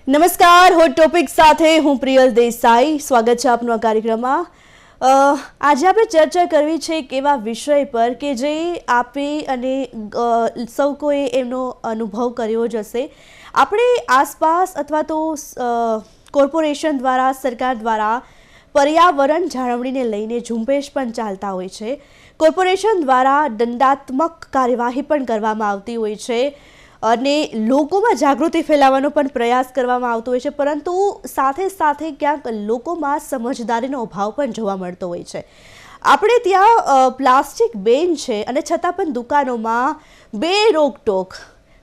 નમસ્કાર, hot topic સાથે હું પ્રિયલ દેસાઈ. સ્વાગત છે આપનું આ કાર્યક્રમમાં. આજે આપણે ચર્ચા કરવી છે એક એવા વિષય પર કે જે આપે અને સૌ કોઈ એમનો અનુભવ કર્યો જ હશે. આપણે આસપાસ અથવા તો કોર્પોરેશન દ્વારા, સરકાર દ્વારા પર્યાવરણ જાળવણીને લઈને ઝુંબેશ પણ ચાલતા હોય છે. કોર્પોરેશન દ્વારા દંડાત્મક કાર્યવાહી પણ કરવામાં આવતી હોય છે અને લોકોમાં જાગૃતિ ફેલાવવાનો પણ પ્રયાસ કરવામાં આવતો હોય છે, પરંતુ સાથે સાથે ક્યાંક લોકોમાં સમજદારીનો અભાવ પણ જોવા મળતો હોય છે. આપણે ત્યાં પ્લાસ્ટિક બેન છે અને છતાં પણ દુકાનોમાં બે રોકટોક,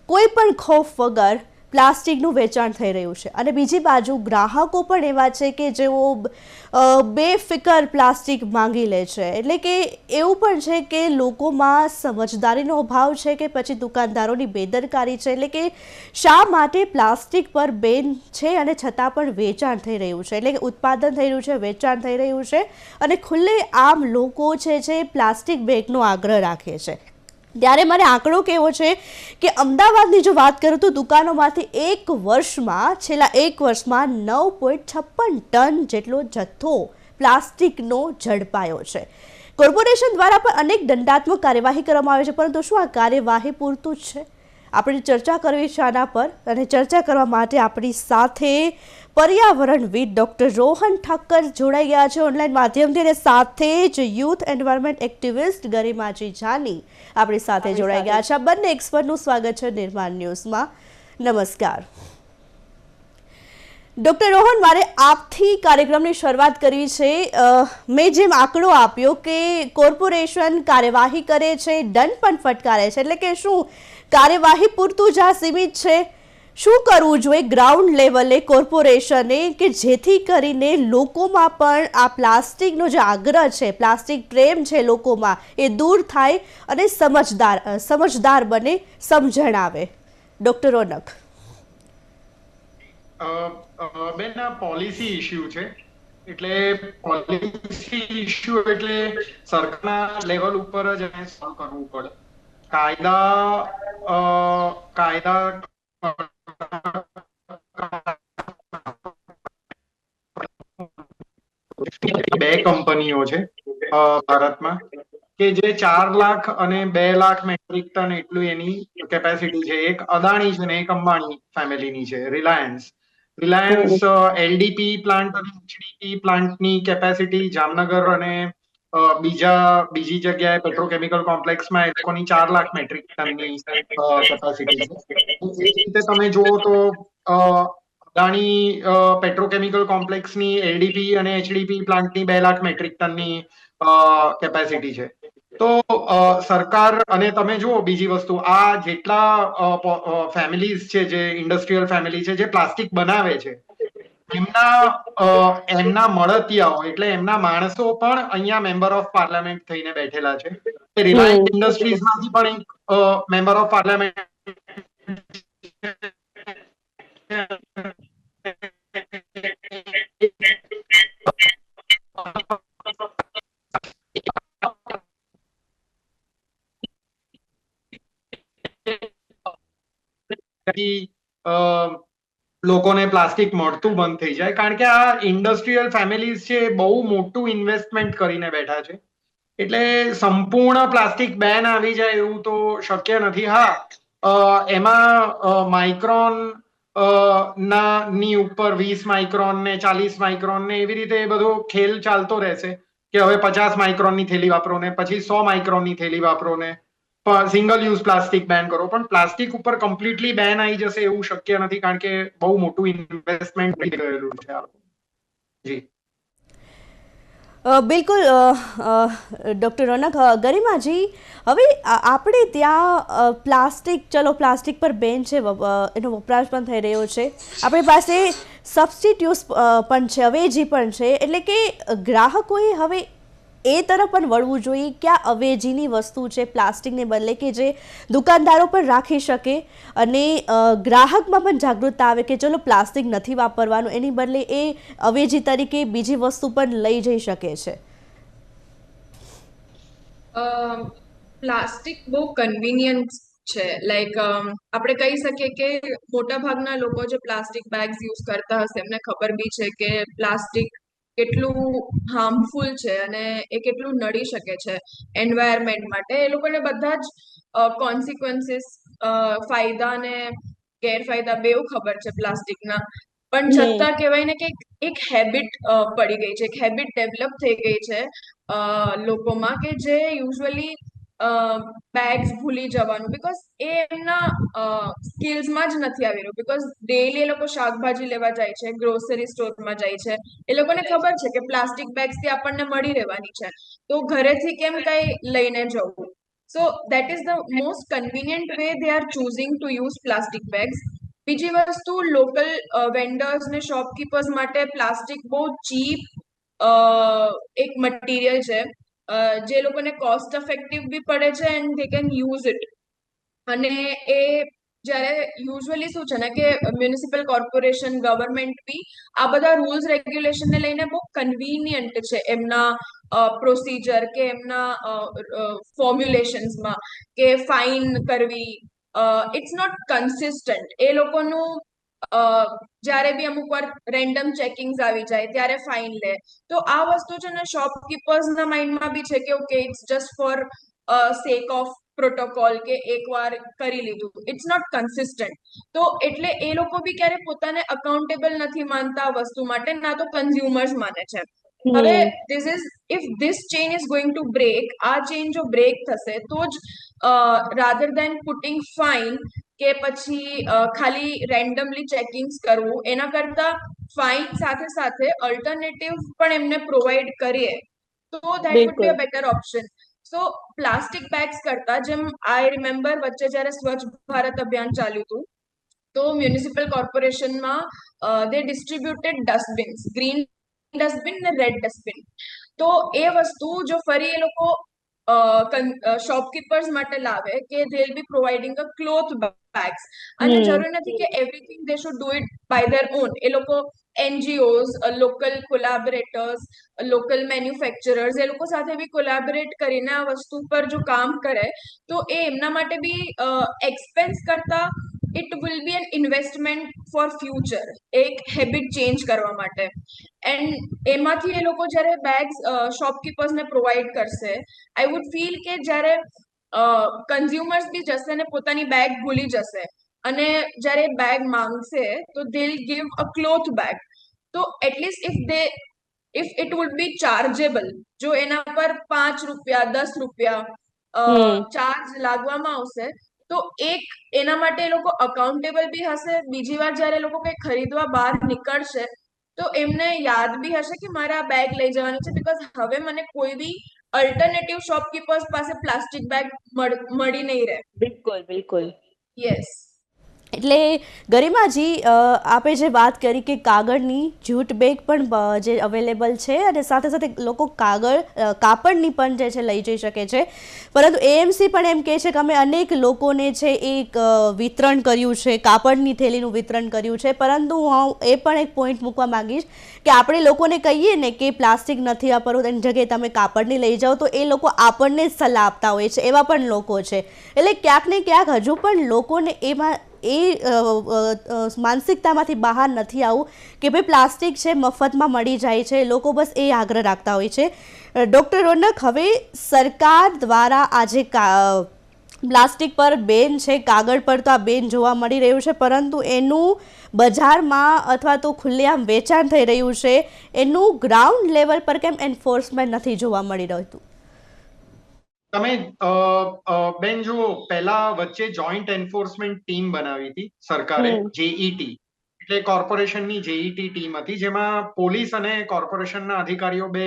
કોઈ પણ ખોફ વગર પ્લાસ્ટિકનું વેચાણ થઈ રહ્યું છે. અને બીજી બાજુ ગ્રાહકો પણ એવા છે કે જેઓ બેફિકર પ્લાસ્ટિક માંગી લે છે. એટલે કે એવું પણ છે કે લોકોમાં સમજદારીનો અભાવ છે કે પછી દુકાનદારોની બેદરકારી છે. એટલે કે શા માટે પ્લાસ્ટિક પર બેન છે અને છતાં પણ વેચાણ થઈ રહ્યું છે, એટલે કે ઉત્પાદન થઈ રહ્યું છે, વેચાણ થઈ રહ્યું છે અને ખુલ્લે આમ લોકો છે જે પ્લાસ્ટિક બેગનો આગ્રહ રાખે છે. ત્યારે મારે આંકડો કેવો છે કે અમદાવાદની જો વાત કરું તો દુકાનોમાંથી છેલ્લા એક વર્ષમાં 9.56 ટન જેટલો જથ્થો પ્લાસ્ટિકનો ઝડપાયો છે. કોર્પોરેશન દ્વારા પણ અનેક દંડાત્મક કાર્યવાહી કરવામાં આવે છે, પરંતુ શું આ કાર્યવાહી પૂરતું જ છે? આપણે ચર્ચા કરવી છે આના પર, અને ચર્ચા કરવા માટે આપણી સાથે પર્યાવરણવિદ ડૉક્ટર રોહન ઠક્કર જોડાઈ ગયા છે ઓનલાઈન માધ્યમથી, અને સાથે જ યુથ એન્વાયરમેન્ટ એક્ટિવિસ્ટ ગરિમાજી જાની આપણી સાથે જોડાઈ ગયા છે. આ બંને એક્સપર્ટનું સ્વાગત છે નિર્માણ ન્યૂઝમાં. નમસ્કાર ડૉક્ટર રોહન, મારે આપથી કાર્યક્રમની શરૂઆત કરવી છે. મેં જેમ આંકડો આપ્યો કે કોર્પોરેશન કાર્યવાહી કરે છે, દંડ પણ ફટકારે છે, એટલે કે શું કાર્યવાહી પૂરતું જ આ સીમિત છે? શું કરવું જોઈએ ગ્રાઉન્ડ લેવલે કોર્પોરેશને કે જેથી કરીને લોકોમાં પણ આ પ્લાસ્ટિકનો જે આગ્રહ છે, પ્લાસ્ટિક પ્રેમ છે લોકોમાં, એ દૂર થાય અને સમજદાર બને, સમજણ આવે? ડૉક્ટર રોનક. બેન, આ પોલિસી ઇશ્યુ છે. એટલે પોલિસી ઇશ્યુ એટલે સરકારના લેવલ ઉપર જ એને સોલ્વ કરવું પડે. કાયદા બે કંપનીઓ છે ભારતમાં કે જે 4 લાખ અને 2 લાખ મેટ્રિક ટન એટલું એની કેપેસિટી છે. એક અદાણી છે ને એક અંબાણી ફેમિલીની છે, રિલાયન્સ એલડીપી પ્લાન્ટ અને એચડીપી પ્લાન્ટની કેપેસિટી જામનગર અને બીજી જગ્યાએ પેટ્રોકેમિકલ કોમ્પ્લેક્સમાં એ લોકોની 4 લાખ મેટ્રિક ટનની કેપેસિટી છે. એ જ રીતે તમે જુઓ તો અદાણી પેટ્રોકેમિકલ કોમ્પ્લેક્સની એલડીપી અને એચડીપી પ્લાન્ટની 2 લાખ મેટ્રિક ટનની કેપેસિટી છે. તો સરકાર, અને તમે જુઓ બીજી વસ્તુ, આ જેટલા ફેમિલીઝ છે, જે ઇન્ડસ્ટ્રીયલ ફેમિલી છે, જે પ્લાસ્ટિક બનાવે છે, એમના મળતિયાઓ એટલે એમના માણસો પણ અહીંયા મેમ્બર ઓફ પાર્લામેન્ટ થઈને બેઠેલા છે. રિલાયન્સ ઇન્ડસ્ટ્રીઝમાંથી પણ એક મેમ્બર ઓફ પાર્લામેન્ટ લોકોને પ્લાસ્ટિક મળતું બંધ થઈ જાય, કારણ કે આ ઇન્ડસ્ટ્રીયલ ફેમિલીઝ છે બહુ મોટું ઇન્વેસ્ટમેન્ટ કરીને બેઠા છે. એટલે સંપૂર્ણ પ્લાસ્ટિક બેન આવી જાય એવું તો શક્ય નથી. હા, એમાં માઇક્રોન ની ઉપર 20 માઇક્રોન ને 40 માઇક્રોન ને એવી રીતે બધો ખેલ ચાલતો રહેશે કે હવે 50 માઇક્રોનની થેલી વાપરો ને પછી 100 માઇક્રોનની થેલી વાપરો ને સિંગલ યુઝ પ્લાસ્ટિક બેન કરો. પણ પ્લાસ્ટિક ઉપર કમ્પ્લીટલી બેન આવી જશે એવું શક્ય નથી, કારણ કે બહુ મોટું ઇન્વેસ્ટમેન્ટ થઈ ગયેલું છે. જી બિલકુલ ડૉક્ટર રોનક. ગરિમાજી, હવે આપણે ત્યાં પ્લાસ્ટિક પર બેન છે, એનો વપરાશ પણ થઈ રહ્યો છે, આપણી પાસે સબસ્ટિટ્યુટ્સ પણ છે, અવેજી પણ છે, એટલે કે ગ્રાહકોએ હવે એ તરફ પણ વળવું જોઈએ કે આ અવેજીની વસ્તુ છે પ્લાસ્ટિકને બદલે, કે જે દુકાનદારો પણ રાખી શકે અને ગ્રાહકમાં પણ જાગૃતતા આવે કે ચલો પ્લાસ્ટિક નથી વાપરવાનું, એની બદલે એ અવેજી તરીકે બીજી વસ્તુ પણ લઈ જઈ શકે છે. પ્લાસ્ટિક બહુ કન્વીનિયન્ટ છે. લાઈક આપણે કહી શકીએ કે મોટા ભાગના લોકો જે પ્લાસ્ટિક બેગ્સ યુઝ કરતા હશે એમને ખબર બી છે કે પ્લાસ્ટિક કેટલું હાર્મફુલ છે અને એ કેટલું નડી શકે છે એન્વાયરમેન્ટ માટે. એ લોકોને બધા જ કોન્સિક્વન્સીસ, ફાયદા અને ગેરફાયદા બેઉ ખબર છે પ્લાસ્ટિકના. પણ હમ છતાં કહેવાય ને કે એક હેબિટ પડી ગઈ છે, એક હેબિટ ડેવલપ થઈ ગઈ છે લોકોમાં, કે જે યુઝ્યુઅલી બેગ્સ ભૂલી જવાનું, બીકોઝ એ એમના સ્કિલ્સમાં જ નથી આવી રહ્યું. બીકોઝ ડેઈલી એ લોકો શાકભાજી લેવા જાય છે, ગ્રોસરી સ્ટોરમાં જાય છે, એ લોકોને ખબર છે કે પ્લાસ્ટિક બેગ્સ થી આપણને મળી રહેવાની છે, તો ઘરેથી કેમ કઈ લઈને જવું. So that is the most convenient way they are choosing to use plastic bags. બીજી વસ્તુ, લોકલ વેન્ડર્સ ને શોપકીપર્સ માટે પ્લાસ્ટિક બહુ ચીપ એક મટીરિયલ છે, જે લોકોને કોસ્ટ ઇફેક્ટિવ બી પડે છે and they can use it. અને એ જ્યારે યુઝ્યુઅલી શું છે ને કે મ્યુનિસિપલ કોર્પોરેશન, ગવર્મેન્ટ બી આ બધા રૂલ્સ રેગ્યુલેશનને લઈને બહુ કન્વીનિયન્ટ છે એમના પ્રોસીજર કે એમના ફોર્મ્યુલેશન્સમાં, કે ફાઇન કરવી. It's not consistent. એ લોકોનું જ્યારે બી અમુક વાર રેન્ડમ ચેકિંગ્સ આવી જાય ત્યારે ફાઇન લે. તો આ વસ્તુ છે ને શોપકીપર્સના માઇન્ડમાં બી છે કે okay, it's just for sake of protocol, કે એકવાર કરી લીધું. It's not consistent. તો એટલે એ લોકો બી ક્યારે પોતાને અકાઉન્ટેબલ નથી માનતા આ વસ્તુ માટે, ના તો કન્ઝ્યુમર્સ માને છે. હવે હમ this is, if this chain is going to break, આ ચેઇન જો બ્રેક થશે તો જ રાધર દેન પુટિંગ ફાઇન, કે પછી ખાલી રેન્ડમલી ચેકિંગ્સ કરવું, એના કરતા ફાઇન સાથે સાથે અલ્ટરનેટિવ પણ એમને પ્રોવાઈડ કરીએ તો દેટ વુડ બી બિલકુલ. A better option. So plastic bags કરતા, જેમ આઈ રિમેમ્બર વચ્ચે જ્યારે સ્વચ્છ ભારત અભિયાન ચાલ્યું હતું, તો મ્યુનિસિપલ કોર્પોરેશનમાં દે ડિસ્ટ્રીબ્યુટેડ ડસ્ટબિન્સ, ગ્રીન ડસ્ટબિન ને રેડ ડસ્ટબિન. તો એ વસ્તુ જો ફરી એ લોકો શોપકીપર્સ માટે લાવે, કે they will be providing a cloth bags. અને હમ જરૂરી નથી કે everything they should do it by their own. એ લોકો NGOs, local collaborators, local manufacturers, એ લોકો સાથે બી કોલાબરેટ કરીને આ વસ્તુ પર જો કામ કરે તો એ એમના માટે બી એક્સપેન્સ કરતા it will be an investment for future, એક હેબિટ ચેન્જ કરવા માટે. એન્ડ એમાંથી એ લોકો જ્યારે બેગ્સ શોપકીપર્સને પ્રોવાઈડ કરશે, આઈ વુડ ફીલ કે જ્યારે કન્ઝ્યુમર્સ બી જશે ને પોતાની બેગ ભૂલી જશે, અને જ્યારે બેગ માંગશે તો they will give a cloth bag. તો at least if it would be chargeable, જો એના પર ₹5, ₹10 હમ ચાર્જ લાગવામાં આવશે, તો એક એના માટે એ લોકો અકાઉન્ટેબલ બી હશે. બીજી વાર જ્યારે એ લોકો કંઈ ખરીદવા બહાર નીકળશે તો એમને યાદ બી હશે કે મારે આ બેગ લઈ જવાની છે, બીકોઝ હવે મને કોઈ બી અલ્ટરનેટિવ શોપકીપર્સ પાસે પ્લાસ્ટિક બેગ મળી નહીં રહે. બિલકુલ બિલકુલ. યસ. એટલે ગરિમાજી, આપે જે વાત કરી કે કાગળની જૂટ બેગ પણ જે અવેલેબલ છે, અને સાથે સાથે લોકો કાપડની પણ જે છે લઈ જઈ શકે છે. પરંતુ એએમસી પણ એમ કહે છે કે અમે અનેક લોકોને છે એક વિતરણ કર્યું છે, કાપડની થેલીનું વિતરણ કર્યું છે. પરંતુ હું એ પણ એક પોઈન્ટ મૂકવા માંગીશ કે આપણે લોકોને કહીએ ને કે પ્લાસ્ટિક નથી વાપરવું, તેની જગ્યાએ તમે કાપડની લઈ જાઓ, તો એ લોકો આપણને જ સલાહ આપતા હોય છે. એવા પણ લોકો છે. એટલે ક્યાંક ને ક્યાંક હજુ પણ લોકોને એમાં માનસિકતામાંથી બહાર નથી આવું કે ભાઈ પ્લાસ્ટિક છે મફતમાં મળી જાય છે. લોકો બસ એ આગ્રહ રાખતા હોય છે. ડૉક્ટર રોનક, હવે સરકાર દ્વારા આજે પ્લાસ્ટિક પર બેન છે, કાગળ પર તો આ બેન જોવા મળી રહ્યું છે, પરંતુ એનું બજારમાં અથવા તો ખુલ્લેઆમ વેચાણ થઈ રહ્યું છે, એનું ગ્રાઉન્ડ લેવલ પર કેમ એન્ફોર્સમેન્ટ નથી જોવા મળી રહ્યું? તમે બેન જુઓ, પહેલા વચ્ચે જોઈન્ટ એન્ફોર્સમેન્ટ ટીમ બનાવી હતી સરકારે, હમ જેઈટી, એટલે કોર્પોરેશનની જેઈટી ટીમ હતી, જેમાં પોલીસ અને કોર્પોરેશનના અધિકારીઓ બે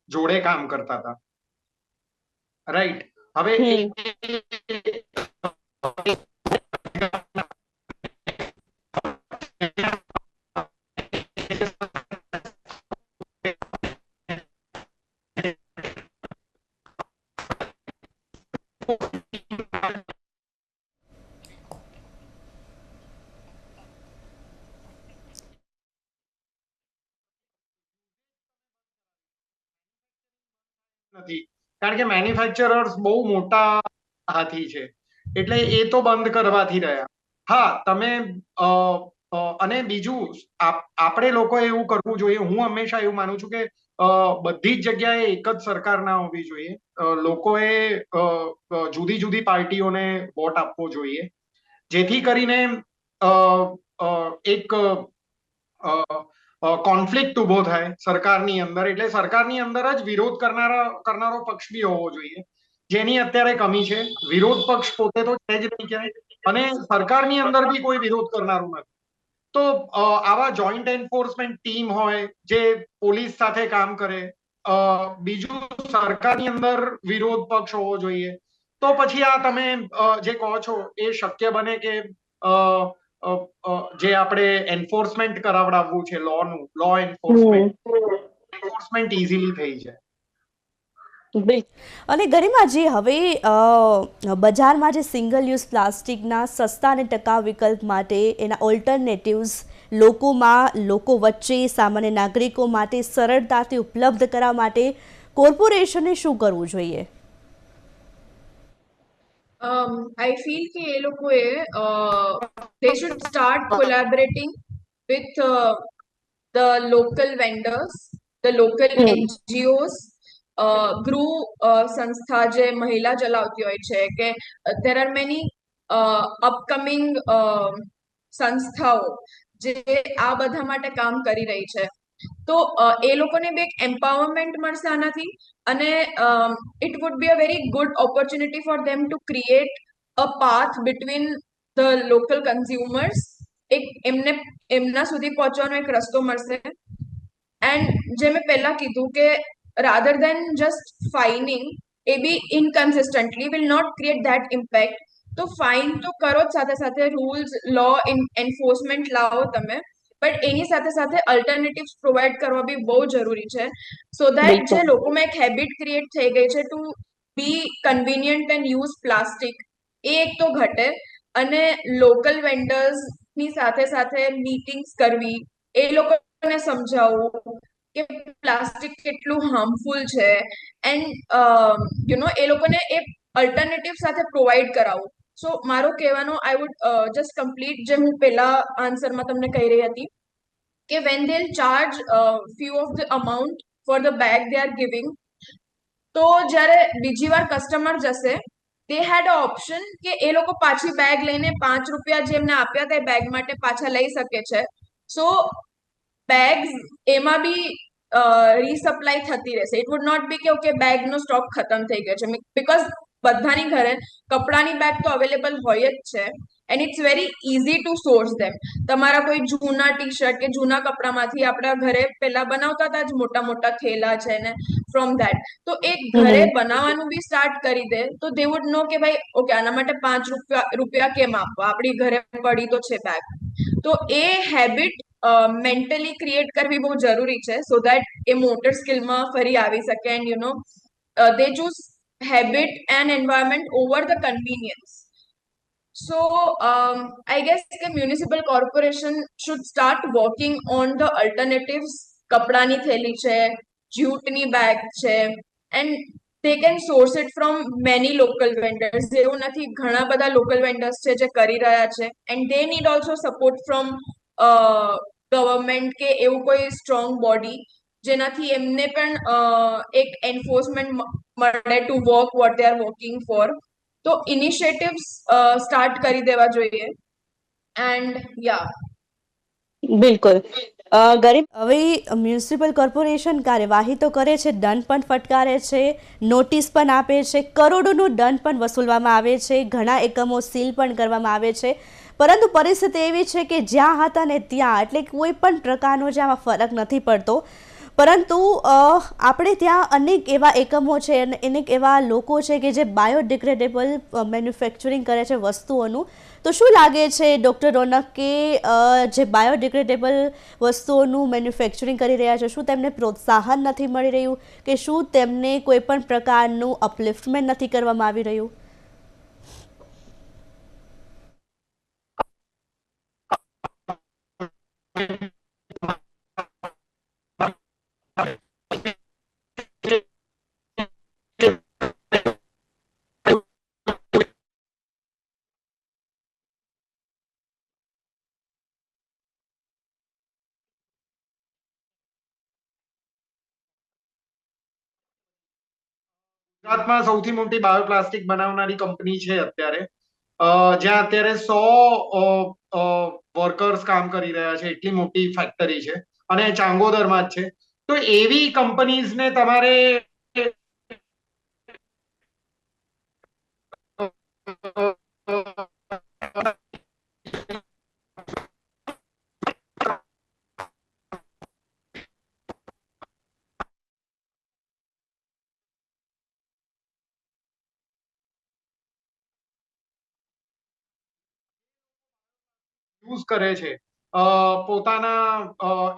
જોડે કામ કરતા હતા. રાઈટ. હવે હમ નથી, કારણ કે મેન્યુફેક્ચરર્સ બહુ મોટા હાથી છે. એટલે એ તો બંધ કરવાથી રહ્યા. હા, તમે અને બીજું આપણે લોકોએ એવું કરવું જોઈએ. હું હંમેશા એવું માનું છું કે બધી જ જગ્યાએ એક જ સરકાર ના હોવી જોઈએ. લોકોએ જુદી જુદી પાર્ટીઓને વોટ આપવો જોઈએ, જેથી કરીને એક કોન્ફ્લિક્ટ ઉભો થાય સરકારની અંદર. એટલે સરકારની અંદર જ વિરોધ કરનારો પક્ષ બી હોવો જોઈએ, જેની અત્યારે કમી છે. વિરોધ પક્ષ પોતે તો છે જ નહીં ક્યાંય, અને સરકારની અંદર બી કોઈ વિરોધ કરનારું નથી. તો આવા જોઈન્ટ એન્ફોર્સમેન્ટ ટીમ હોય જે પોલીસ સાથે કામ કરે. બીજું, સરકારની અંદર વિરોધ પક્ષ હોવો જોઈએ. તો પછી આ તમે જે કહો છો એ શક્ય બને કે જે આપણે એન્ફોર્સમેન્ટ કરાવડાવવું છે લો એન્ફોર્સમેન્ટ ઇઝીલી થઈ જાય. અને ગરિમાજી, હવે બજારમાં જે સિંગલ યુઝ પ્લાસ્ટિકના સસ્તા અને ટકાઉ વિકલ્પ માટે એના ઓલ્ટરનેટિવ્સ લોકો વચ્ચે, સામાન્ય નાગરિકો માટે સરળતાથી ઉપલબ્ધ કરાવવા માટે કોર્પોરેશને શું કરવું જોઈએ? I feel કે એ લોકોએ they should start collaborating with the local vendors, the local NGOs, ગૃહ સંસ્થા જે મહિલા ચલાવતી હોય છે, કે there are many upcoming સંસ્થાઓ જે આ બધા માટે કામ કરી રહી છે. તો એ લોકોને બી એક એમ્પાવરમેન્ટ મળશે આનાથી, અને it would be a very good opportunity for them to create a path between the local consumers. એક એમના સુધી પહોંચવાનો એક રસ્તો મળશે. એન્ડ જે મેં પહેલા કીધું કે રાધર દેન જસ્ટ ફાઇનિંગ, એ be inconsistently will not create that impact. તો ફાઇન તો કરો જ, સાથે સાથે રૂલ્સ, લો એન્ફોર્સમેન્ટ લાવો તમે, બટ એની સાથે સાથે અલ્ટરનેટિવ્સ પ્રોવાઈડ કરવા બી બહુ જરૂરી છે, સો દેટ જે લોકોમાં એક હેબિટ ક્રિએટ થઈ ગઈ છે to be convenient and use plastic, એ એક તો ઘટે. અને લોકલ વેન્ડર્સ ની સાથે સાથે મીટિંગ્સ કરવી, એ લોકોને સમજાવવું કે પ્લાસ્ટિક કેટલું હાર્મફુલ છે, એન્ડ એ લોકોને એ અલ્ટરનેટિવ સાથે પ્રોવાઈડ કરાવવું. સો મારો કહેવાનો, આઈ વુડ જસ્ટ કમ્પ્લીટ જે હું પહેલા આન્સરમાં તમને કહી રહી હતી, કે when they'll charge few of the amount for the bag they are giving, તો જ્યારે બીજી વાર કસ્ટમર જશે, they had a option કે એ લોકો પાછી બેગ લઈને ₹5 જે એમને આપ્યા હતા એ બેગ માટે પાછા લઈ શકે છે. સો બેગ્સ એમાં બી રીસપ્લાય થતી રહેશે. ઇટ વુડ નોટ બી કે ઓકે બેગનો સ્ટોક ખતમ થઈ ગયો છે, બીકોઝ બધાની ઘરે કપડાની બેગ તો અવેલેબલ હોય જ છે, and it's very easy to source them. તમારા કોઈ જૂના ટી-શર્ટ કે જૂના કપડામાંથી આપણા ઘરે પેલા બનાવતા હતા જ, મોટા મોટા થેલા છે ને, ફ્રોમ ધેટ. તો એ ઘરે બનાવવાનું બી સ્ટાર્ટ કરી દે, તો દે વુડ નો કે ભાઈ ઓકે આના માટે ₹5 કેમ આપવા, આપણી ઘરે પડી તો છે બેગ. તો એ હેબિટ મેન્ટલી ક્રિએટ કરવી બહુ જરૂરી છે, સો દેટ એ મોટર સ્કિલમાં ફરી આવી શકે. And they choose habit and environment over the convenience. So I guess the municipal corporation should start working on the alternatives. કપડાની થેલી છે, જ્યુટની બેગ છે, and they can source it from many local vendors. એવું નથી, ઘણા બધા local vendors છે જે કરી રહ્યા છે, and they need also support from government કે એવું કોઈ સ્ટ્રોંગ બોડી, જેનાથી એમને પણ એક એન્ફોર્સમેન્ટ મળે to work what they are working for. તો ઇનિશિયેટિવ્સ સ્ટાર્ટ કરી દેવા જોઈએ. એન્ડ યા, બિલકુલ. ગરીબ, હવે મ્યુનિસિપલ કોર્પોરેશન કાર્યવાહી તો કરે છે, દંડ પણ ફટકારે છે, નોટિસ પણ આપે છે, કરોડોનું દંડ પણ વસૂલવામાં આવે છે, ઘણા એકમો સીલ પણ કરવામાં આવે છે, પરંતુ પરિસ્થિતિ એવી છે કે જ્યાં હતા ને ત્યાં, એટલે કોઈ પણ પ્રકારનો જે આમાં ફરક નથી પડતો. પરંતુ આપણે ત્યાં અનેક એવા એકમો છે અને અનેક એવા લોકો છે કે જે બાયોડિગ્રેડેબલ મેન્યુફેક્ચરિંગ કરે છે વસ્તુઓનું. તો શું લાગે છે ડૉક્ટર રોનક કે જે બાયોડિગ્રેડેબલ વસ્તુઓનું મેન્યુફેક્ચરિંગ કરી રહ્યા છે, શું તેમને પ્રોત્સાહન નથી મળી રહ્યું, કે શું તેમને કોઈ પણ પ્રકારનું અપલિફ્ટમેન્ટ નથી કરવામાં આવી રહ્યું? ગુજરાતમાં સૌથી મોટી બાયોપ્લાસ્ટિક બનાવનારી કંપની છે અત્યારે, જ્યાં અત્યારે 100 વર્કર્સ કામ કરી રહ્યા છે, એટલી મોટી ફેક્ટરી છે અને ચાંગોદરમાં જ છે. તો એવી કંપનીઝને તમારે યુઝ કરે છે પોતાના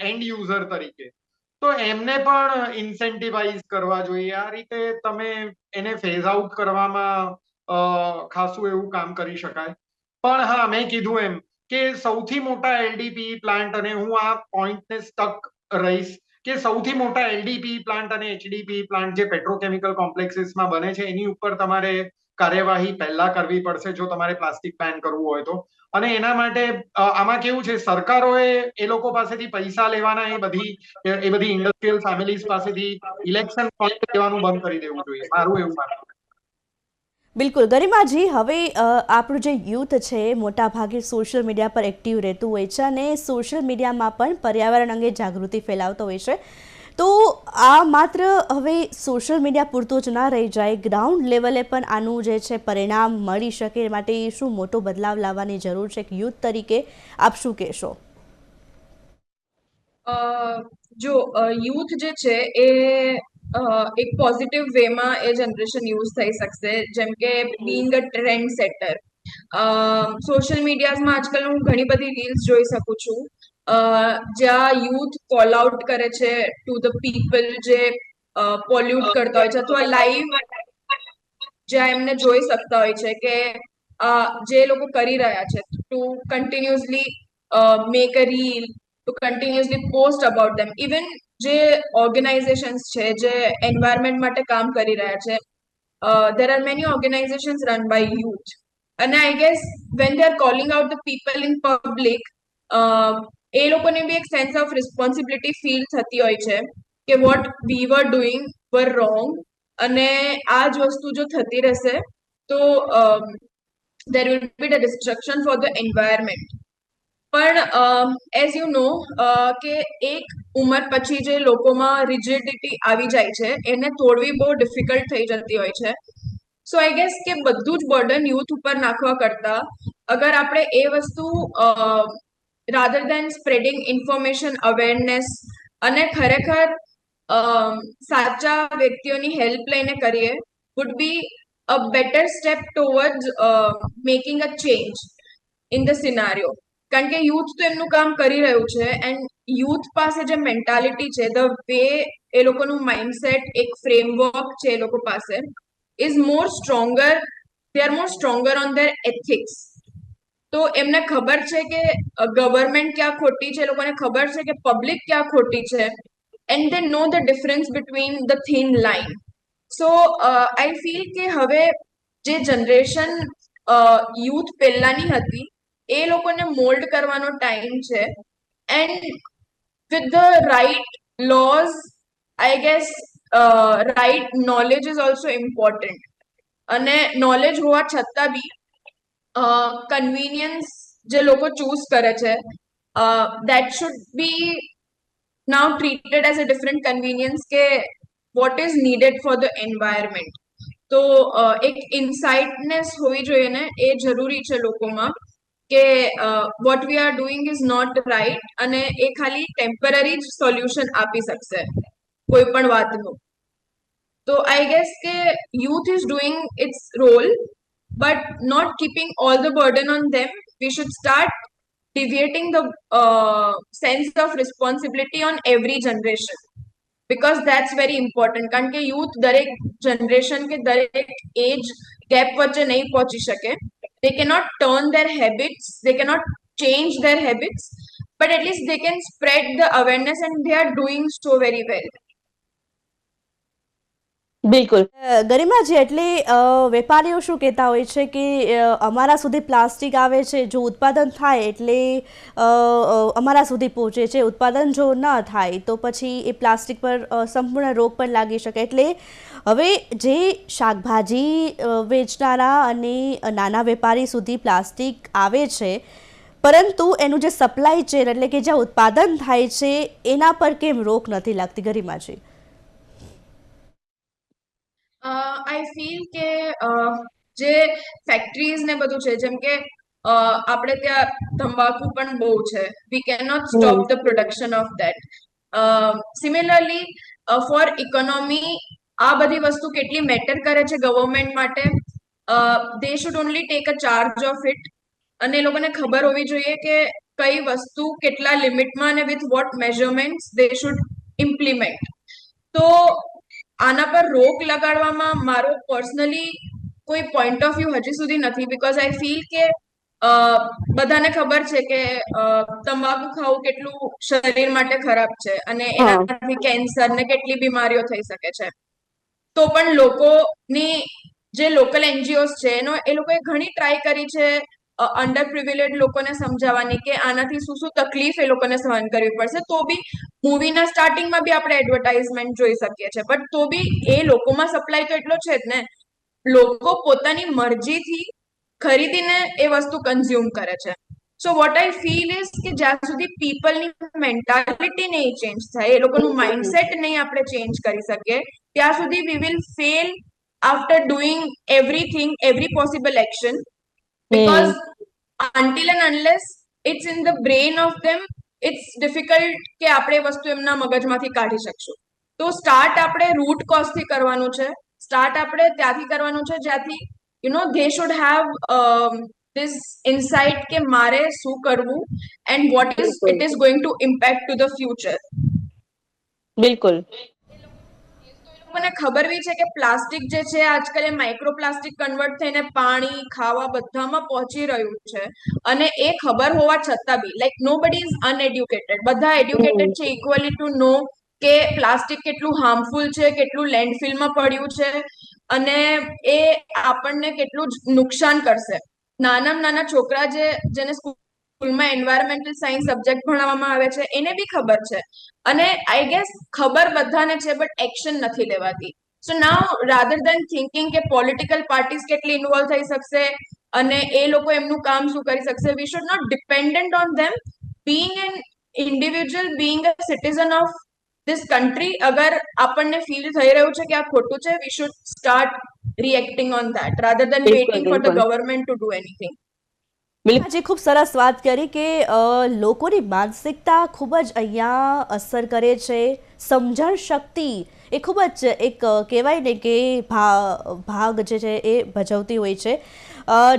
એન્ડ યુઝર તરીકે, તો એમને પણ ઇન્સેન્ટિવાઇઝ કરવા જોઈએ. આ રીતે તમે એને ફેઝ આઉટ કરવામાં ખાસું એવું કામ કરી શકાય. પણ હા, મેં કીધું એમ કે સૌથી મોટા એલડીપી પ્લાન્ટ, અને હું આ પોઈન્ટને સ્ટક રહીશ કે સૌથી મોટા એલડીપી પ્લાન્ટ અને એચડીપી પ્લાન્ટ જે પેટ્રોકેમિકલ કોમ્પ્લેક્સીસમાં બને છે એની ઉપર તમારે કાર્યવાહી પહેલા કરવી પડશે જો તમારે પ્લાસ્ટિક બેન કરવું હોય તો. અને એના માટે આમાં કેવું છે, સરકારોએ એ લોકો પાસેથી પૈસા લેવાના, એ બધી ઇન્ડસ્ટ્રીયલ ફેમિલીઝ પાસેથી ઇલેક્શન ફંડ લેવાનું બંધ કરી દેવું જોઈએ, મારું એવું માનવું. બિલકુલ ગરિમાજી, હવે આપણું જે યુથ છે મોટા ભાગે સોશિયલ મીડિયા પર એક્ટિવ રહેતું હોય છે અને સોશિયલ મીડિયામાં પણ પર્યાવરણ અંગે જાગૃતિ ફેલાવતો હોય છે. તો આ માત્ર હવે સોશિયલ મીડિયા પૂરતું જ ના રહી જાય, ગ્રાઉન્ડ લેવલે પણ આનું જે છે પરિણામ મળી શકે એ માટે શું મોટો બદલાવ લાવવાની જરૂર છે? યુથ તરીકે આપ શું કહેશો? જો યુથ જે છે એ એક પોઝિટિવ વેમાં એ જનરેશન યુઝ થઈ શકશે, જેમ કે બીંગ અ ટ્રેન્ડ સેટર. સોશિયલ મીડિયામાં આજકાલ હું ઘણી બધી રીલ્સ જોઈ શકું છું જ્યાં યુથ કોલ આઉટ કરે છે ટુ ધ પીપલ જે પોલ્યુટ કરતા હોય છે, અથવા લાઈવ જ્યાં એમને જોઈ શકતા હોય છે કે જે લોકો કરી રહ્યા છે to continuously make a reel, to continuously post about them. Even જે ઓર્ગેનાઇઝેશન્સ છે જે એન્વાયરમેન્ટ માટે કામ કરી રહ્યા છે, there are many organizations run by youth, and I guess when they are calling out the people in public, એ લોકોને બી એક સેન્સ ઓફ રિસ્પોન્સિબિલિટી ફીલ થતી હોય છે કે what we were doing were wrong, અને આ જ વસ્તુ જો થતી રહેશે તો there will be the destruction for the environment. પણ એઝ યુ નો કે એક ઉંમર પછી જે લોકોમાં રિજિડિટી આવી જાય છે એને તોડવી બહુ ડિફિકલ્ટ થઈ જતી હોય છે. સો આઈ ગેસ કે બધું જ બર્ડન યુથ ઉપર નાખવા કરતા અગર આપણે એ વસ્તુ rather than spreading information, awareness અને ખરેખર સાચા વ્યક્તિઓની હેલ્પ લઈને કરીએ, would be a better step towards making a change in the scenario. કારણ કે યુથ તો એમનું કામ કરી રહ્યું છે, એન્ડ યુથ પાસે જે મેન્ટાલિટી છે, ધ વે એ લોકોનું માઇન્ડસેટ, એક ફ્રેમવર્ક છે એ લોકો પાસે, is more stronger, they are more stronger on there ethics. તો એમને ખબર છે કે ગવર્મેન્ટ ક્યાં ખોટી છે, એ લોકોને ખબર છે કે પબ્લિક ક્યાં ખોટી છે, and they know the difference between the thin line. So I feel કે હવે જે જનરેશન યુથ પહેલાની હતી એ લોકોને મોલ્ડ કરવાનો ટાઈમ છે, and with the right laws, I guess right knowledge is also important. અને નોલેજ હોવા છતાં બી કન્વીનિયન્સ જે લોકો ચૂઝ કરે છે, that should be now treated as a different convenience કે what is needed for the environment. તો એક ઇન્સાઇટનેસ હોવી જોઈએ ને, એ જરૂરી છે લોકોમાં કે what we are doing is not right, અને એ ખાલી ટેમ્પરરી જ સોલ્યુશન આપી શકશે કોઈ પણ વાતનું. તો આઈ ગેસ કે youth is doing its role, but not keeping all the burden on them. We should start deviating the sense of responsibility on every generation, because that's very important. કારણ કે youth દરેક generation કે દરેક age gap વચ્ચે નહીં પહોંચી શકે. They cannot turn their habits, they cannot change their habits, but at least they can spread the awareness, and they are doing so very well. બિલકુલ. ગરિમાજી, એટલે વેપારીઓ શું કહેતા હોય છે કે અમારા સુધી પ્લાસ્ટિક આવે છે, જો ઉત્પાદન થાય એટલે અમારા સુધી પહોંચે છે, ઉત્પાદન જો ન થાય તો પછી એ પ્લાસ્ટિક પર સંપૂર્ણ રોક પણ લાગી શકે. એટલે હવે જે શાકભાજી વેચનારા અને નાના વેપારી સુધી પ્લાસ્ટિક આવે છે, પરંતુ એનું જે સપ્લાય ચેન એટલે કે જ્યાં ઉત્પાદન થાય છે એના પર કેમ રોક નથી લાગતી, ગરિમાજી? આઈ ફીલ કે જે ફેક્ટરીઝ ને બધું છે, જેમ કે આપણે ત્યાં તંબાકુ પણ બહુ છે, we can not stop the production of that. Similarly for economy આ બધી વસ્તુ કેટલી મેટર કરે છે ગવર્મેન્ટ માટે, they should only take a charge of it, અને એ લોકોને ખબર હોવી જોઈએ કે કઈ વસ્તુ કેટલા લિમિટમાં અને with what measurements they should implement. તો આના પર રોક લગાડવામાં મારો પર્સનલી કોઈ પોઈન્ટ ઓફ વ્યૂ હજી સુધી નથી, બીકોઝ આઈ ફીલ કે બધાને ખબર છે કે તંબાકુ ખાવું કેટલું શરીર માટે ખરાબ છે અને એનાથી કેન્સર ને કેટલી બીમારીઓ થઈ શકે છે. તો પણ લોકોની જે લોકલ એનજીઓસ છે એ લોકોએ ઘણી ટ્રાય કરી છે અંડર પ્રિવિલેજ લોકોને સમજાવવાની કે આનાથી શું શું તકલીફ એ લોકોને સહન કરવી પડશે. તો બી મૂવીના સ્ટાર્ટિંગમાં બી આપણે એડવર્ટાઇઝમેન્ટ જોઈ શકીએ છીએ, બટ તો બી એ લોકોમાં સપ્લાય તો એટલો છે જ ને. લોકો પોતાની મરજીથી ખરીદીને એ વસ્તુ કન્ઝ્યુમ કરે છે. So what I feel is કે જ્યાં સુધી પીપલની મેન્ટાલિટી નહીં ચેન્જ થાય, એ લોકોનું માઇન્ડસેટ નહીં આપણે ચેન્જ કરી શકીએ, ત્યાં સુધી we will fail after doing everything, every possible action, because until and unless it's in the brain of them, it's difficult કે આપણે વસ્તુ એમના મગજમાંથી કાઢી શકશું. તો સ્ટાર્ટ આપણે રૂટ કોઝ થી કરવાનું છે, સ્ટાર્ટ આપણે ત્યાંથી કરવાનું છે જ્યાંથી they should have this insight કે મારે શું કરવું and what is it is going to impact to the future. બિલકુલ. મને ખબર બી છે કે પ્લાસ્ટિક જે છે આજકાલ એ માઇક્રોપ્લાસ્ટિક કન્વર્ટ થઈને પાણી, ખાવા બધામાં પહોંચી રહ્યું છે, અને એ ખબર હોવા છતાં બી લાઈક નોબડી ઇઝ અનએડ્યુકેટેડ, બધા એડ્યુકેટેડ છે ઇક્વલી ટુ નો કે પ્લાસ્ટિક કેટલું હાર્મફુલ છે, કેટલું લેન્ડફિલમાં પડ્યું છે અને એ આપણને કેટલું નુકસાન કરશે. નાના છોકરા જેને સ્કૂલમાં એન્વાયરમેન્ટલ સાયન્સ સબ્જેક્ટ ભણાવવામાં આવે છે એને બી ખબર છે, અને આઈ ગેસ ખબર બધાને છે બટ એક્શન નથી લેવાતી. સો નાઉ રાધર દેન થિંકિંગ કે પોલિટિકલ પાર્ટીઝ કેટલી ઇન્વોલ્વ થઈ શકશે અને એ લોકો એમનું કામ શું કરી શકશે, we should not dependent on them. Being an individual, being a citizen of this country, અગર આપણને ફીલ થઈ રહ્યું છે કે આ ખોટું છે, we should start reacting on that rather than waiting for the government to do anything. આજે ખૂબ સરસ વાત કરી કે લોકોની માનસિકતા ખૂબ જ અહીંયા અસર કરે છે, સમજણ શક્તિ એ ખૂબ જ એક કહેવાય ને કે ભાગ જે છે એ ભજવતી હોય છે.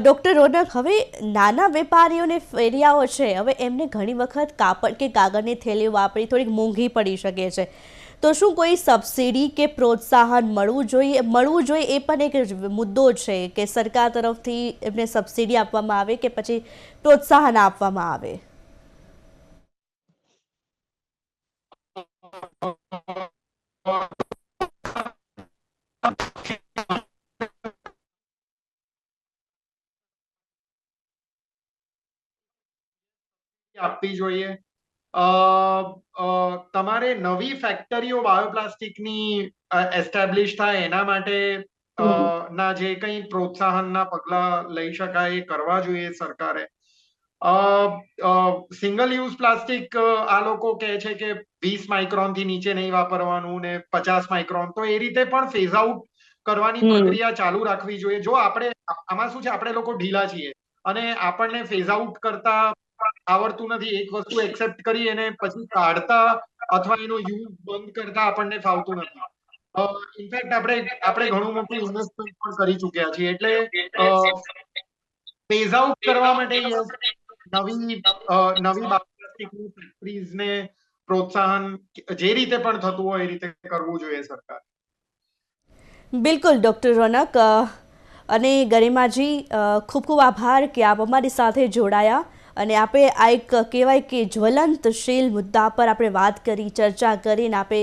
ડૉક્ટર રોનક, હવે નાના વેપારીઓને ફેરિયાઓ છે, હવે એમને ઘણી વખત કાપડ કે કાગળની થેલીઓ વાપરી થોડીક મોંઘી પડી શકે છે, તો શું કોઈ સબસિડી કે પ્રોત્સાહન મળવું જોઈએ એ પણ એક મુદ્દો છે કે સરકાર તરફથી એમને સબસિડી આપવામાં આવે કે પછી પ્રોત્સાહન આપવામાં આવે? આપવી જોઈએ. તમારે નવી ફેક્ટરીઓ બાયોપ્લાસ્ટિકની એસ્ટાબ્લિશ થાય એના માટે ના જે કંઈ પ્રોત્સાહનના પગલા લઈ શકાય એ કરવા જોઈએ સરકારે. સિંગલ યુઝ પ્લાસ્ટિક આ લોકો કહે છે કે 20 માઇક્રોન થી નીચે નહીં વાપરવાનું ને 50 માઇક્રોન, તો એ રીતે પણ ફેઝ આઉટ કરવાની પ્રક્રિયા ચાલુ રાખવી જોઈએ. જો આપણે આમાં શું છે, આપણે લોકો ઢીલા છીએ અને આપણને ફેઝ આઉટ કરતા આવડતું નથી. એક વસ્તુ એક્સેપ્ટ કરી અને પછી કાઢતા અથવા એનો યુઝ બંધ કરતા આપણને ફાવતું નથી. ઇનફેક્ટ આપણે ઘણું મોટું ઇન્વેસ્ટમેન્ટ પણ કરી ચૂક્યા છીએ. એટલે ફેઝ આઉટ કરવા માટે નવી બાયોપ્લાસ્ટિકની ફેક્ટરીઝને પ્રોત્સાહન જે રીતે પણ થતું હોય એ રીતે કરવું જોઈએ સરકાર. બિલકુલ ડૉક્ટર રોનક અને ગરિમાજી, ખૂબ ખૂબ આભાર કે આપ અમારી સાથે જોડાયા અને આપે આ એક કહેવાય કે જ્વલંતશીલ મુદ્દા પર આપણે વાત કરી, ચર્ચા કરીને આપે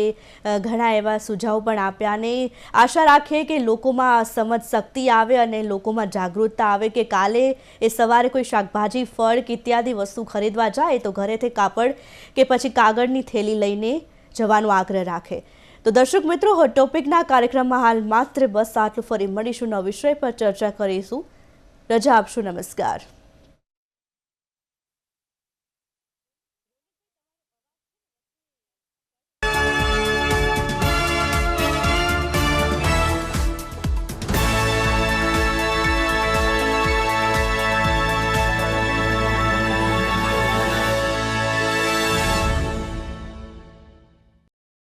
ઘણા એવા સુઝાવ પણ આપ્યા અને આશા રાખીએ કે લોકોમાં સમજ શક્તિ આવે અને લોકોમાં જાગૃતતા આવે કે કાલે એ સવારે કોઈ શાકભાજી, ફળ કે ઇત્યાદિ વસ્તુ ખરીદવા જાય તો ઘરેથી કાપડ કે પછી કાગળની થેલી લઈને જવાનો આગ્રહ રાખે. તો દર્શક મિત્રો, ટોપિકના કાર્યક્રમમાં હાલ માત્ર બસ આટલું. ફરી મળીશું નવા વિષય પર ચર્ચા કરીશું. રજા આપશો. નમસ્કાર.